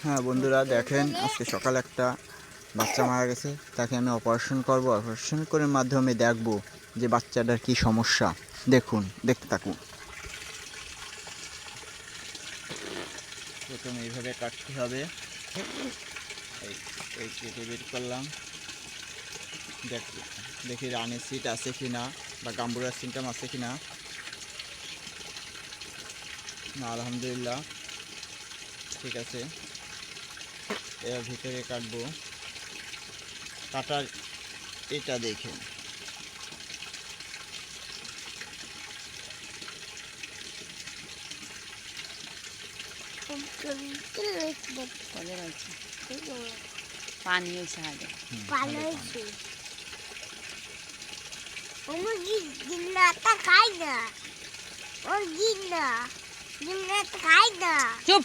হ্যাঁ বন্ধুরা দেখেন, আজকে সকালে একটা বাচ্চা মারা গেছে। তাকে আমি অপারেশন করব। অপারেশন করে মাধ্যমে দেখব যে বাচ্চাটার কি সমস্যা। দেখুন, দেখতে থাকুন। প্রথমে এইভাবে কাটতে হবে। এই কেটে বের করলাম। দেখি রানের সিট আছে কি না, বা গাম্বুরার সিমটাম আছে কি না। আলহামদুলিল্লাহ ঠিক আছে। এর ভিতরে কাটবো। কাটার এটা দেখেন, পানি হয়েছে আগে চুপ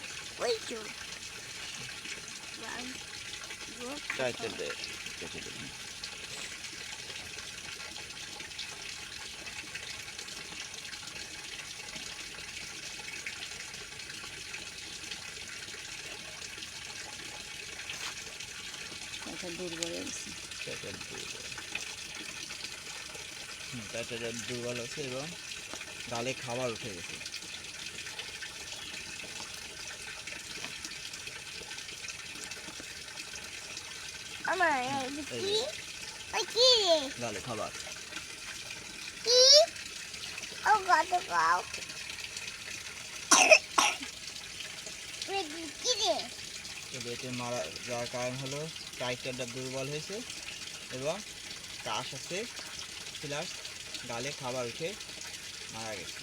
দুর্বল আছে এবং গালে খাবার উঠে গেছে। গালে খাবার পেটে মারা যাওয়ার কারণ হলো টাইটারটা দুর্বল হয়েছে এবং কাশ আছে, প্লাস গালে খাবার উঠে মারা গেছে।